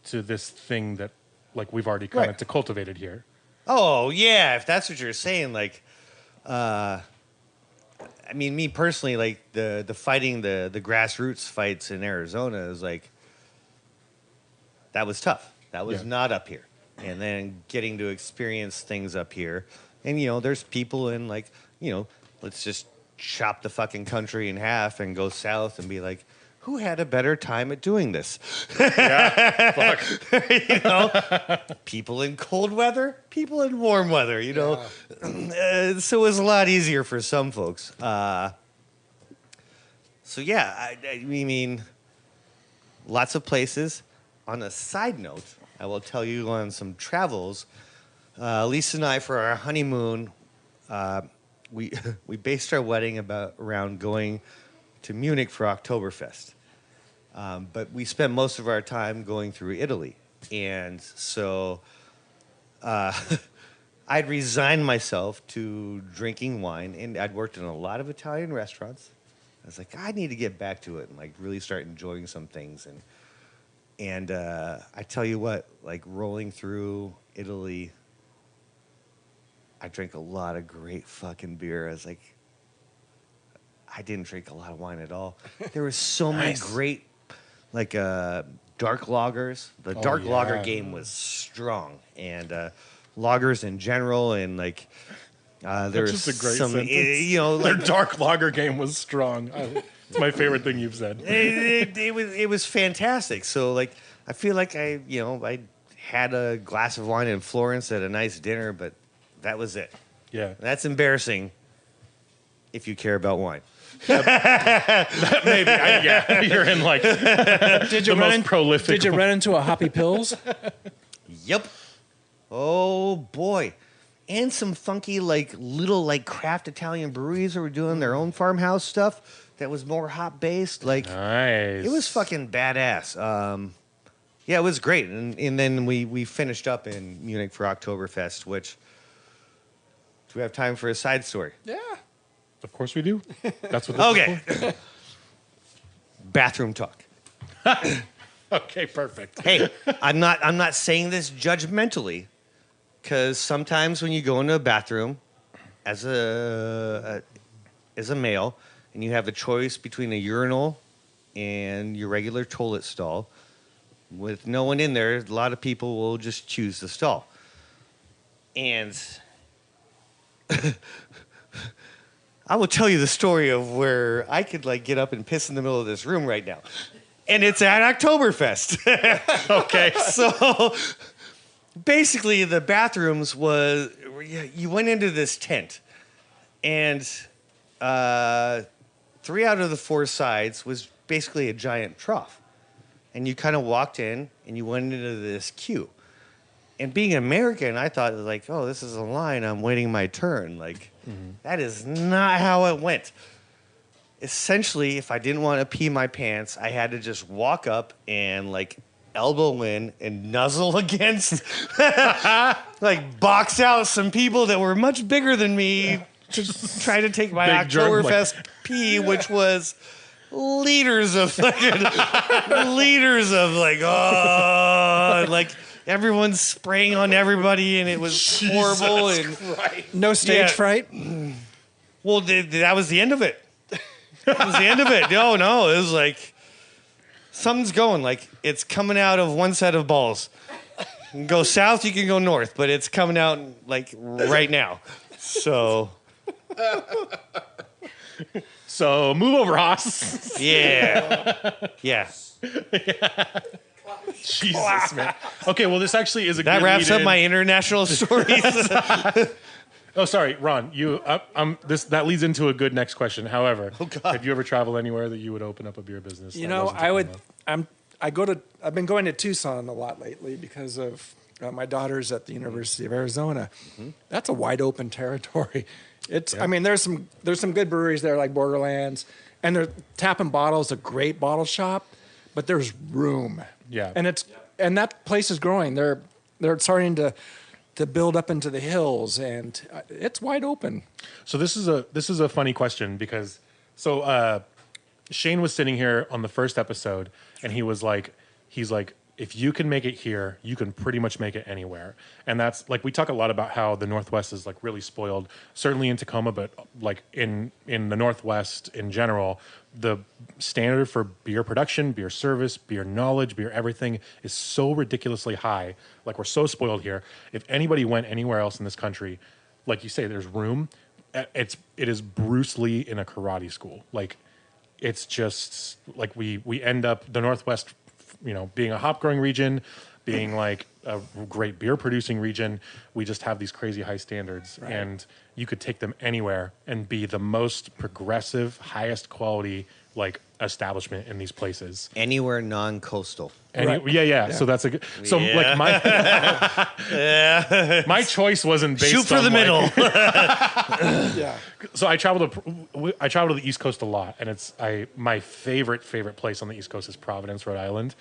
to this thing that like we've already kind of cultivated here. Oh yeah, if that's what you're saying, I mean, me personally, like the fighting the grassroots fights in Arizona is like that was tough. That was not up here. And then getting to experience things up here. And, there's people in let's just chop the fucking country in half and go south and be like, who had a better time at doing this? Yeah, fuck. People in cold weather, people in warm weather, so it was a lot easier for some folks. So, yeah, I mean, lots of places. On a side note, I will tell you on some travels, Lisa and I, for our honeymoon, we based our wedding around going to Munich for Oktoberfest. But we spent most of our time going through Italy. And so I'd resigned myself to drinking wine, and I'd worked in a lot of Italian restaurants. I was like, I need to get back to it and really start enjoying some things. And I tell you what, rolling through Italy, I drank a lot of great fucking beer. I was like, I didn't drink a lot of wine at all. There were so many great, dark lagers. The dark lager game was strong, and lagers in general, and there's just a great some, sentence. Their dark lager game was strong. It's my favorite thing you've said. It was fantastic. So I feel like I had a glass of wine in Florence at a nice dinner, but that was it. Yeah, that's embarrassing if you care about wine. Maybe. You're in the most prolific. Did you run into a Hoppy Pills? Yep. Oh boy. And some funky little craft Italian breweries that were doing their own farmhouse stuff that was more hop based. Nice. It was fucking badass. Yeah, it was great. And then we finished up in Munich for Oktoberfest, which do we have time for a side story? Yeah. Of course we do. That's what this is for. Bathroom talk. Okay, perfect. Hey, I'm not saying this judgmentally, because sometimes when you go into a bathroom as a male and you have a choice between a urinal and your regular toilet stall, with no one in there, a lot of people will just choose the stall. And I will tell you the story of where I could get up and piss in the middle of this room right now. And it's at Oktoberfest. Okay. So basically the bathrooms was, you went into this tent and 3 out of the 4 sides was basically a giant trough. And you kind of walked in and you went into this queue. And being American, I thought, oh, this is a line. I'm waiting my turn. That is not how it went. Essentially, if I didn't want to pee my pants, I had to just walk up and, elbow in and nuzzle against, box out some people that were much bigger than me to try to take my Big germ, Oktoberfest pee, which was liters of fucking liters of like, oh, like everyone's spraying on everybody, and it was horrible. And No stage fright. well, that was the end of it. That was the end of it. No, it was like something's going. Like it's coming out of one set of balls. You can go south, you can go north, but it's coming out like right now. So. So move over, Haas. Yeah. Jesus, man. Okay, well, this actually is a That good wraps up lead-in. my international stories. Oh, sorry, Ron. That leads into a good next question. However, have you ever traveled anywhere that you would open up a beer business? You that know, wasn't I would. Tacoma? I've been going to Tucson a lot lately because of my daughter's at the University of Arizona. That's a wide open territory. I mean, there's some good breweries there like Borderlands, and they're tapping bottles. A great bottle shop, but there's room. Yeah. And that place is growing. They're starting to build up into the hills, and it's wide open. So this is a funny question because Shane was sitting here on the first episode, and he's like, if you can make it here, you can pretty much make it anywhere. And that's like, we talk a lot about how the Northwest is like really spoiled, certainly in Tacoma, but like in the Northwest in general, the standard for beer production, beer service, beer knowledge, beer everything is so ridiculously high. Like we're so spoiled here. If anybody went anywhere else in this country, like you say, there's room. It is Bruce Lee in a karate school. Like it's just like we end up the Northwest, being a hop growing region, being like a great beer producing region, we just have these crazy high standards, and you could take them anywhere and be the most progressive, highest quality like establishment in these places. Anywhere non-coastal. Yeah. So that's a good. So like my my choice wasn't based Shoot for on the middle. Yeah. So I travel to the East Coast a lot, and my favorite place on the East Coast is Providence, Rhode Island,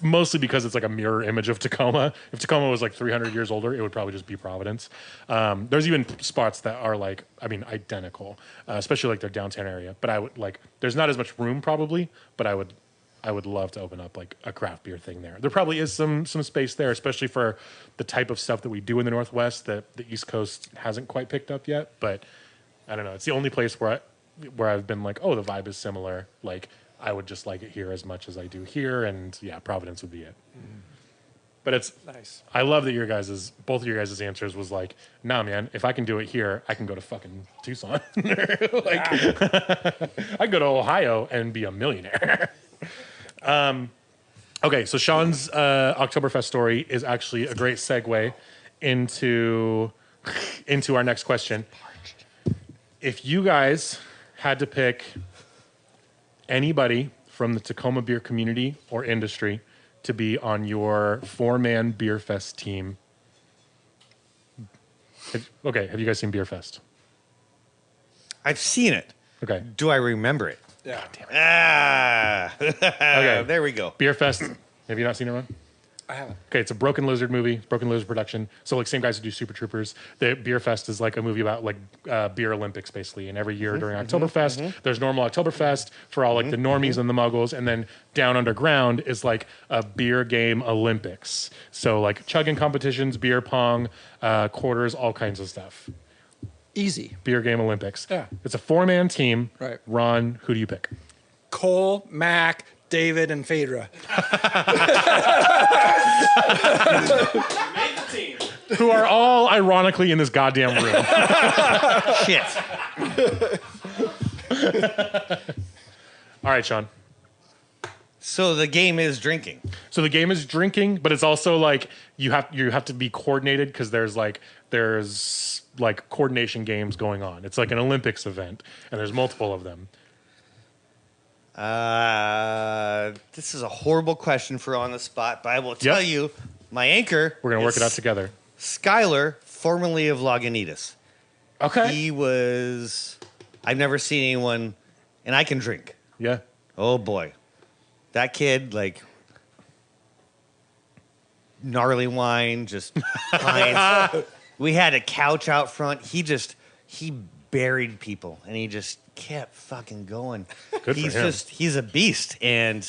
mostly because it's like a mirror image of Tacoma. If Tacoma was like 300 years older, it would probably just be Providence. There's even spots that are like, identical, especially like their downtown area. But I would like, there's not as much room probably, but I would love to open up like a craft beer thing there. There probably is some space there, especially for the type of stuff that we do in the Northwest that the East Coast hasn't quite picked up yet. But I don't know. It's the only place where I've been like, oh, the vibe is similar. Like I would just like it here as much as I do here, and yeah, Providence would be it. But it's Nice. I love that both of your guys' answers was like, nah, man, if I can do it here, I can go to fucking Tucson. I can go to Ohio and be a millionaire. Okay, so Sean's Oktoberfest story is actually a great segue into our next question. If you guys had to pick anybody from the Tacoma beer community or industry to be on your 4-man Beer Fest team, have you guys seen Beer Fest? I've seen it. Okay. Do I remember it? Yeah. Okay. There we go. Beer Fest. Have you not seen it, Ron? I haven't. Okay, it's a Broken Lizard movie, Broken Lizard production. So like same guys who do Super Troopers. The Beer Fest is like a movie about like beer Olympics basically. And every year during Oktoberfest, there's normal Oktoberfest for all like the normies and the muggles. And then down underground is like a beer game Olympics. So like chugging competitions, beer pong, quarters, all kinds of stuff. Easy. Beer game Olympics. Yeah. It's a 4-man team. Right. Ron, who do you pick? Cole, Mac, David, and Phaedra. Who are all ironically in this goddamn room. Shit. All right, Sean. So the game is drinking. So the game is drinking, but it's also like you have to be coordinated because there's coordination games going on. It's like an Olympics event, and there's multiple of them. This is a horrible question for on the spot, but I will tell you, my anchor. We're gonna work it out together. Skylar, formerly of Lagunitas. Okay. I've never seen anyone, and I can drink. Yeah. Oh boy, that kid, like gnarly wine, just pints. We had a couch out front. He buried people, and he just kept fucking going. Good for him. He's a beast, and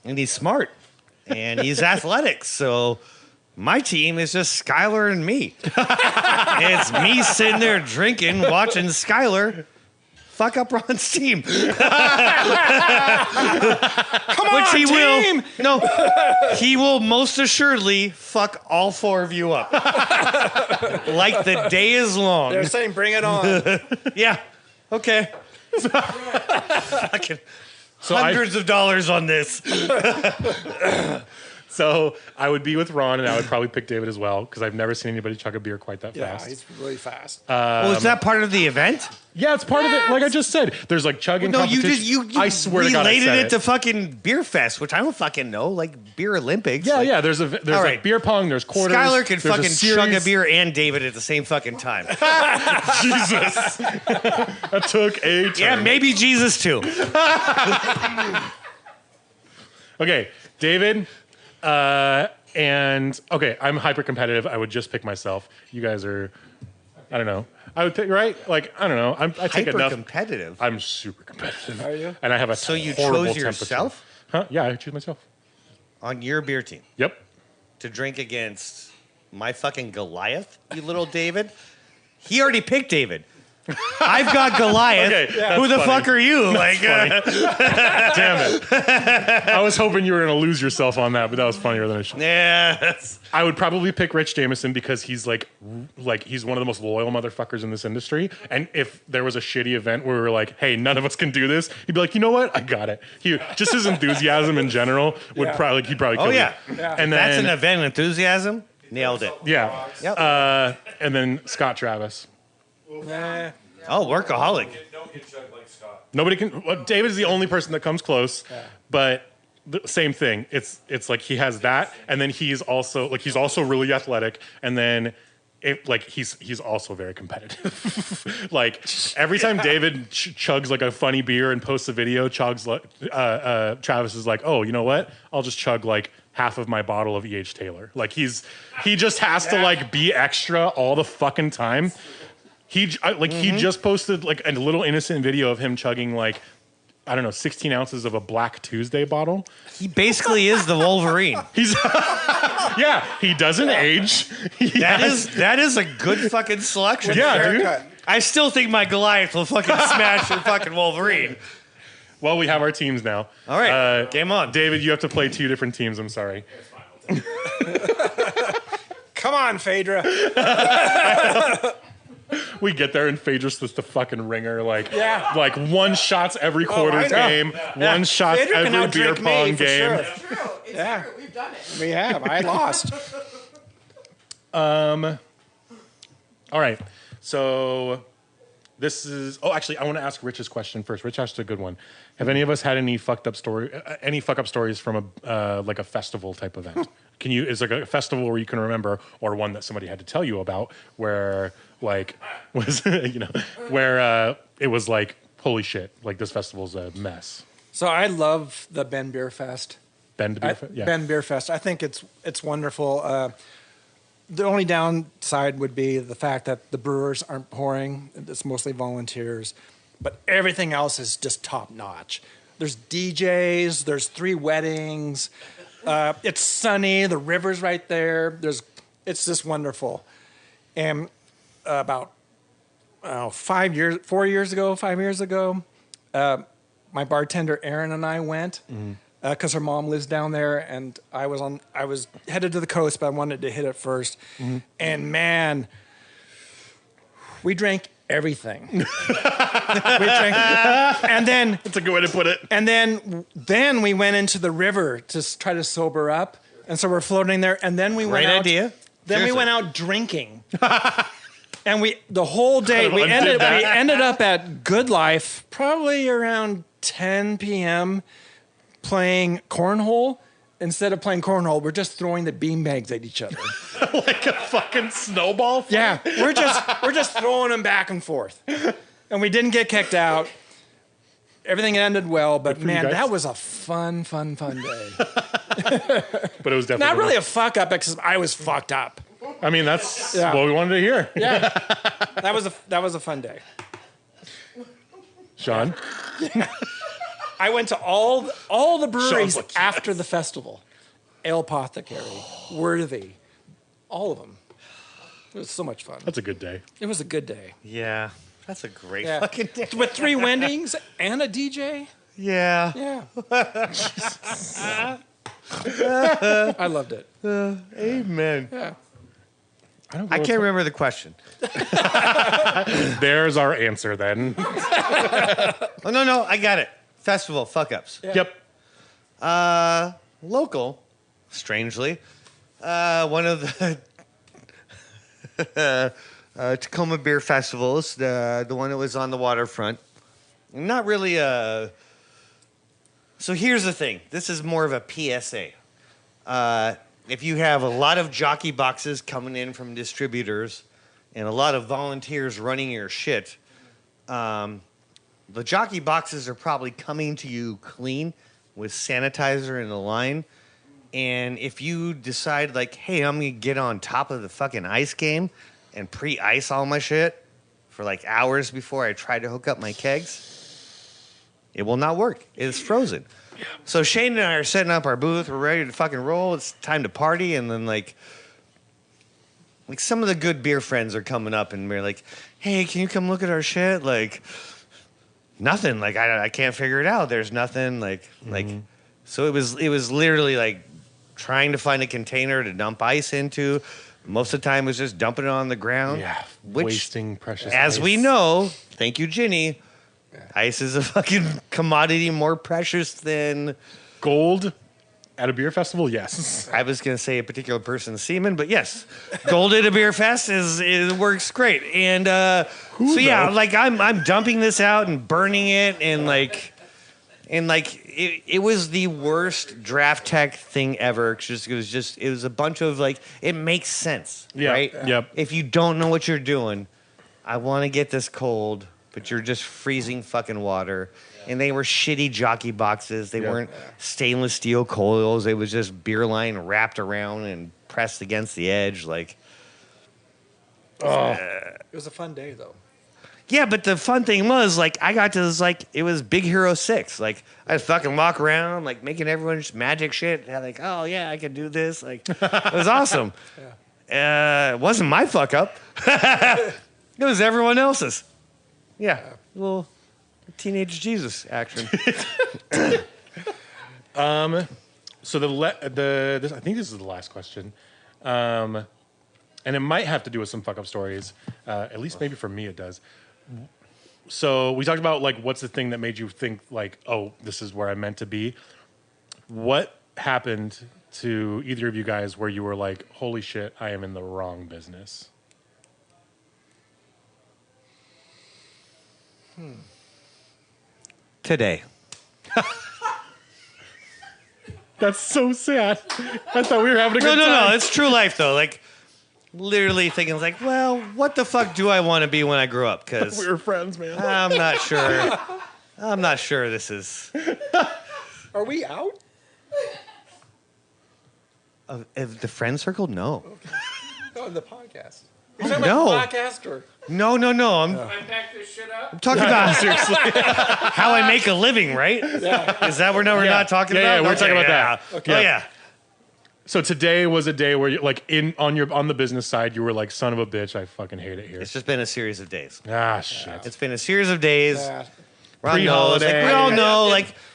he's smart, and he's athletic. So my team is just Skylar and me. It's me sitting there drinking, watching Skylar fuck up Ron's team. Come on, he team! He will most assuredly fuck all 4 of you up. Like the day is long. They're saying, bring it on. Yeah. Okay. Fucking hundreds of dollars on this. So I would be with Ron, and I would probably pick David as well because I've never seen anybody chug a beer quite that Yeah, fast. he's really fast. Is that part of the event? Yeah, it's part of it. Like I just said, there's like chugging competition. You I swear to God, I related said it to fucking Beer Fest, which I don't fucking know, like Beer Olympics. Yeah, like, yeah. There's all like right. beer pong. There's quarters. Skylar can there's fucking chug a beer and David at the same fucking time. Jesus, that took a turn. Yeah, maybe Jesus too. Okay, David. And okay, I'm hyper competitive. I would just pick myself. You guys are, I don't know. I would pick right. Like I don't know. I take Hyper enough. competitive. I'm super competitive. Are you? And I have a So you horrible chose temperature. yourself Huh? Yeah, I choose myself. on your beer team Yep. to drink against my fucking Goliath, you little David. He already picked David. I've got Goliath. Okay, yeah, Who the that's funny. fuck are you? Like, Damn it! I was hoping you were going to lose yourself on that, but that was funnier than it should. yeah. I would probably pick Rich Jameson because he's like he's one of the most loyal motherfuckers in this industry. And if there was a shitty event where we were like, "Hey, none of us can do this," he'd be like, "You know what? I got it." He just his enthusiasm in general would Yeah. he'd probably kill Oh yeah. you. Yeah. And That's then an event enthusiasm. Nailed it. yeah, Yep. and then Scott Travis. Nah. Oh, workaholic. Nobody can. Well, David's the only person that comes close, but the same thing. It's like he has that, and then he's also really athletic, and then he's also very competitive. Like every time David chugs like a funny beer and posts a video, Travis is like, oh, you know what? I'll just chug like half of my bottle of E.H. Taylor. Like he just has to like be extra all the fucking time. He just posted like a little innocent video of him chugging like, I don't know, 16 ounces of a Black Tuesday bottle. He basically is the Wolverine. He's yeah, he doesn't age. That is a good fucking selection. Yeah, dude. Haircut. I still think my Goliath will fucking smash your fucking Wolverine. Well, we have our teams now. All right, game on. David, you have to play 2 different teams. I'm sorry. Come on, Phaedra. We get there and Phaedra's just the fucking ringer. Like, Yeah. like one shots every quarters I know. game, one shots Phaedra can every beer outdrink me, pong for game. sure. It's true. It's Yeah. true. We've done it. We have. I lost. All right. So this is. Oh, actually, I want to ask Rich's question first. Rich asked a good one. Have any of us had any fuck up stories from a festival type event? Is there a festival where you can remember, or one that somebody had to tell you about, where like was where it was like, holy shit, like this festival's a mess. So I love the Bend Beer Fest. Bend Beer Fest? Yeah. Bend Beer Fest. I think it's wonderful. The only downside would be the fact that the brewers aren't pouring. It's mostly volunteers. But everything else is just top notch. There's DJs. There's 3 weddings. It's sunny. The river's right there. It's just wonderful. And about 5 years ago, my bartender Erin and I went because her mom lives down there, and I was headed to the coast, but I wanted to hit it first. And man, we drank everything. And then That's a good way to put it. and then we went into the river to try to sober up, and so we're floating there. And then we went Great out. idea. Then Seriously. we went out drinking, and the whole day we undid that. ended up at Good Life probably around 10 p.m. playing cornhole. Instead of playing cornhole, we're just throwing the beanbags at each other. Like a fucking snowball. Yeah, we're just throwing them back and forth, and we didn't get kicked out. Everything ended well, but for you man, guys. that was a fun day. But it was definitely Not really a fuck up because I was fucked up. I mean, that's Yeah. what we wanted to hear. Yeah, That was a fun day. Sean? I went to all the breweries Sean's like, after the festival. Ale Apothecary, Worthy, all of them. It was so much fun. That's a good day. It was a good day. Yeah, that's a great Yeah. fucking day. With 3 Wendings and a DJ. Yeah. Yeah. I loved it. Amen. Yeah. I can't remember the question. There's our answer then. Oh, no, I got it. Festival fuck-ups. Yeah. Yep. Local, strangely, one of the Tacoma beer festivals, the one that was on the waterfront. Not really a... So here's the thing. This is more of a PSA. If you have a lot of jockey boxes coming in from distributors and a lot of volunteers running your shit, the jockey boxes are probably coming to you clean with sanitizer in the line. And if you decide, like, hey, I'm going to get on top of the fucking ice game and pre-ice all my shit for like hours before I try to hook up my kegs, it will not work. It's frozen. So Shane and I are setting up our booth. We're ready to fucking roll. It's time to party. And then like some of the good beer friends are coming up and we're like, hey, can you come look at our shit? Like, nothing. Like, I can't figure it out. There's nothing. Like, so it was literally like trying to find a container to dump ice into. Most of the time it was just dumping it on the ground. Yeah. Which, wasting precious as ice. we know, thank you, Ginny, ice is a fucking commodity more precious than... Gold at a beer festival? Yes. I was going to say a particular person's semen, but yes, gold at a beer fest is works great. And yeah, like I'm dumping this out and burning it and it was the worst draft tech thing ever. It was a bunch of like, it makes sense, Yeah. right? Yep. If you don't know what you're doing, I want to get this cold, but you're just freezing fucking water. And they were shitty jockey boxes. They weren't stainless steel coils. It was just beer line wrapped around and pressed against the edge. Like, It was a fun day, though. yeah, but the fun thing was, like, I got to this, like, it was Big Hero 6. Like, I fucking walk around, like, making everyone just magic shit. And like, oh, yeah, I can do this. Like, it was awesome. It wasn't my fuck up. It was everyone else's. Yeah, little teenage Jesus action. So this, I think this is the last question. And it might have to do with some fuck up stories. At least maybe for me it does. So we talked about like what's the thing that made you think like, oh, this is where I meant to be. What happened to either of you guys where you were like, holy shit, I am in the wrong business? Today. That's so sad. I thought we were having a good time. No. It's true life, though. Like, literally thinking, like, well, what the fuck do I want to be when I grow up? Because We were friends, man. I'm not sure. I'm not sure this is... Are we out? Of the friend circle? No. Oh, the podcast. No. Podcast or... No. I'm Unpack this shit up? talking about seriously how I make a living, right? Is that we're not talking about? Yeah, we're talking about that. Okay. Oh, yeah. So today was a day where you like on the business side, you were like, son of a bitch, I fucking hate it here. It's just been a series of days. Ah, shit. It's been a series of days. Ron knows. Pre-holiday.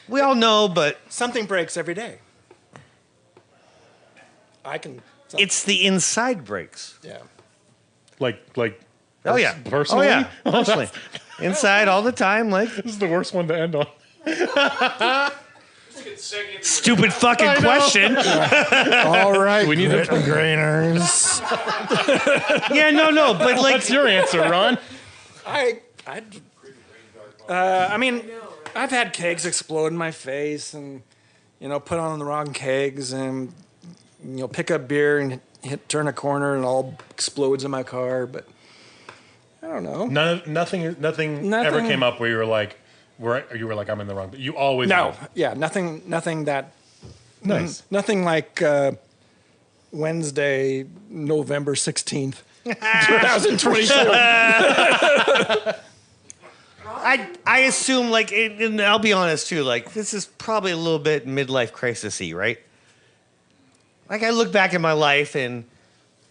We all know, but Something breaks every day. I can... it's the inside breaks. Yeah. Like Oh, yeah. personally? Oh, yeah. Personally. Inside all the time, like... This is the worst one to end on. Stupid fucking question. All right. We need to. Grainers. Yeah, no, but like... What's your answer, Ron? I mean, I've had kegs explode in my face and, put on the wrong kegs and, pick up beer and turn a corner and it all explodes in my car. But I don't know. Nothing ever came up where you were like, I'm in the wrong. You always No. Yeah. Nothing that. Nice. Nothing like Wednesday, November 16th. 2022. I assume, like, and I'll be honest too, like, this is probably a little bit midlife crisis-y, right? Like, I look back at my life and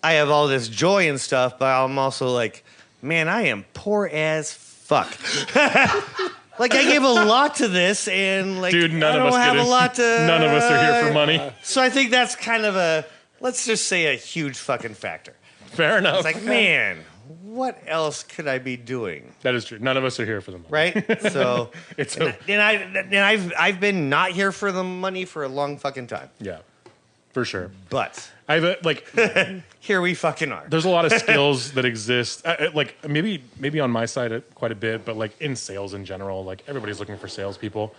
I have all this joy and stuff, but I'm also like, man, I am poor as fuck. Like, I gave a lot to this, and like, Dude, none of us have a lot to. None of us are here for money. So I think that's kind of a, let's just say, a huge fucking factor. Fair enough. It's like, man, what else could I be doing? That is true. None of us are here for the money. Right? So It's I've been not here for the money for a long fucking time. yeah, for sure. But I have like here we fucking are. there's a lot of skills that exist. Like maybe on my side quite a bit, but like in sales in general, like everybody's looking for salespeople.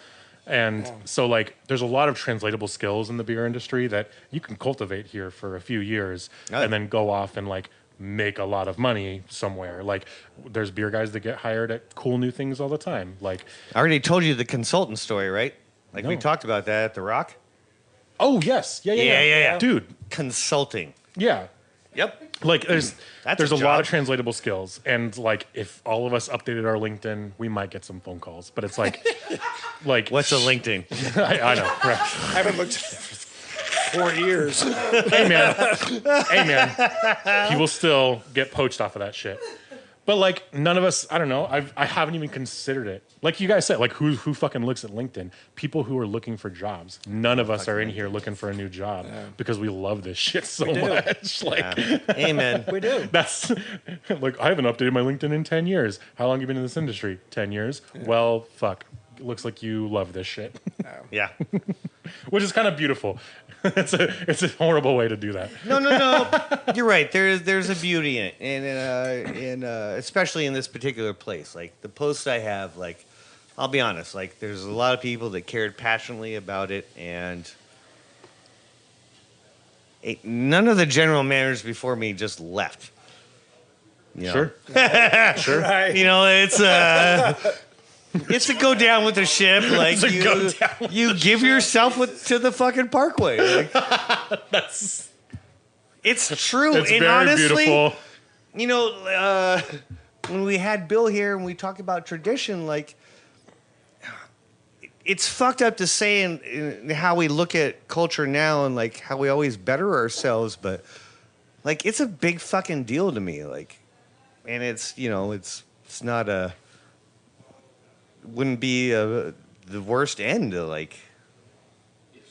And so, like, there's a lot of translatable skills in the beer industry that you can cultivate here for a few years and then go off and, like, make a lot of money somewhere. Like, there's beer guys that get hired at cool new things all the time. Like, I already told you the consultant story, right? Like, we No. talked about that at The Rock. oh, yes. Yeah. Dude, Consulting. yeah. Yep. Like, there's That's a a lot job. of translatable skills. And, like, if all of us updated our LinkedIn, we might get some phone calls. But it's like, What's a LinkedIn? I know. Right. I haven't looked for 4 years. Hey man, he will still get poached off of that shit. But like none of us, I don't know. I haven't even considered it. Like you guys said, like who fucking looks at LinkedIn? People who are looking for jobs. None of us are in here looking for a new job because we love this shit so much. Like, Amen. We do. that's like I haven't updated my LinkedIn in 10 years. How long you been in this industry? 10 years. Well, fuck. Looks like you love this shit, Yeah. which is kind of beautiful. It's a horrible way to do that. No. You're right. There's a beauty in it, and especially in this particular place. Like the posts I have, like I'll be honest, like there's a lot of people that cared passionately about it, and none of the general managers before me just left. You know? Sure. Sure. Right. You know, it's a go down with the ship. Like It's a go down with you give yourself to the fucking Parkway. Like, it's true. It's and very honestly, beautiful. you know, when we had Bill here and we talk about tradition, like it's fucked up to say in how we look at culture now and like how we always better ourselves, but like it's a big fucking deal to me. Like, and it's, you know, it's not wouldn't be the worst end to like,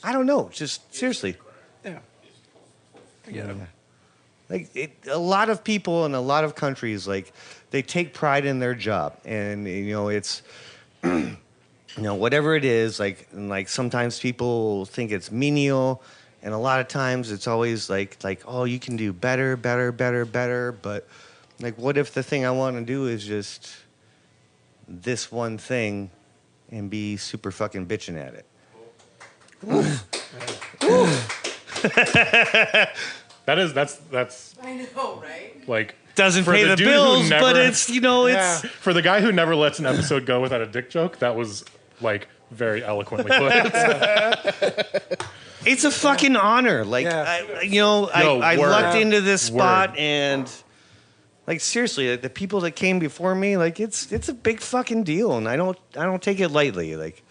I don't know, just seriously. Yeah. I get it. Like a lot of people in a lot of countries, like they take pride in their job, and you know it's, you know, whatever it is. Like and like sometimes people think it's menial, and a lot of times it's always like oh, you can do better. But like, what if the thing I want to do is just this one thing, and be super fucking bitching at it? That's I know, right? like Doesn't for pay the dude who bills, never- but it's, you know, it's for the guy who never lets an episode go without a dick joke. That was like very eloquently put. it's a fucking honor. Like, Yeah. I word. lucked into this spot, Word. and like seriously, like, the people that came before me, like it's a big fucking deal, and I don't take it lightly. Like,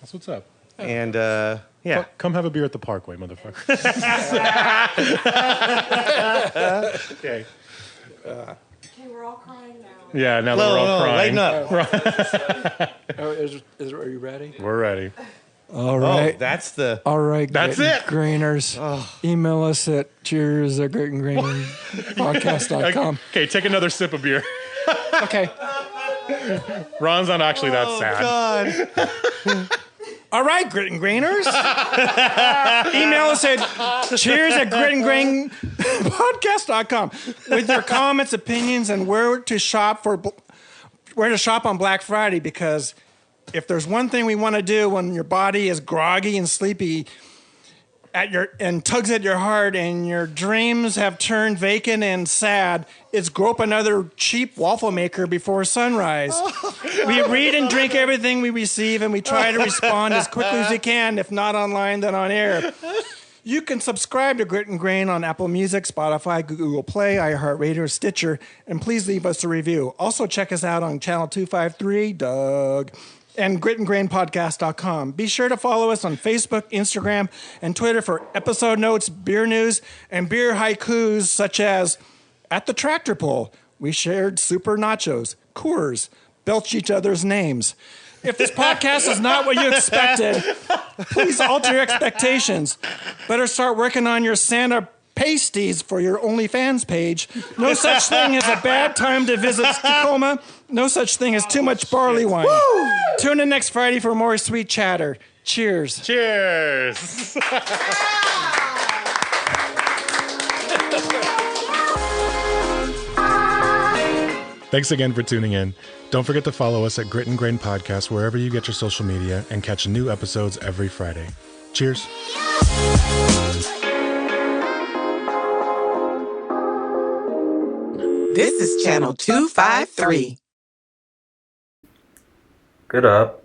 That's what's up. and yeah, Come have a beer at the Parkway, motherfucker. Okay. Okay, we're all crying now. Yeah, now that we're all crying. lighten up. Oh, are you ready? We're ready. All Oh, right. that's the. All right. That's Grit it. Grainers. Email us at cheers@gritandgrain.podcast.com. Okay, take another sip of beer. Okay. Ron's not actually that sad. God. All right, Grit and Grainers. Email us at cheers@gritandgrainpodcast.com with your comments, opinions, and where to shop on Black Friday. Because if there's one thing we want to do when your body is groggy and sleepy and tugs at your heart and your dreams have turned vacant and sad, it's grow up another cheap waffle maker before sunrise. We read and drink everything we receive, and we try to respond as quickly as we can. If not online, then on air. You can subscribe to Grit and Grain on Apple Music, Spotify, Google Play, iHeartRadio, Stitcher, and please leave us a review. Also, check us out on Channel 253, Doug, and gritandgrainpodcast.com. Be sure to follow us on Facebook, Instagram, and Twitter for episode notes, beer news, and beer haikus such as at the tractor pull, we shared super nachos, Coors, belched each other's names. If this podcast is not what you expected, please alter your expectations. Better start working on your Santa pasties for your OnlyFans page. No such thing as a bad time to visit Tacoma. No such thing as too much barley wine. Tune in next Friday for more sweet chatter. Cheers. Cheers. Thanks again for tuning in. Don't forget to follow us at Grit and Grain Podcast wherever you get your social media and catch new episodes every Friday. Cheers. This is Channel 253. Get up.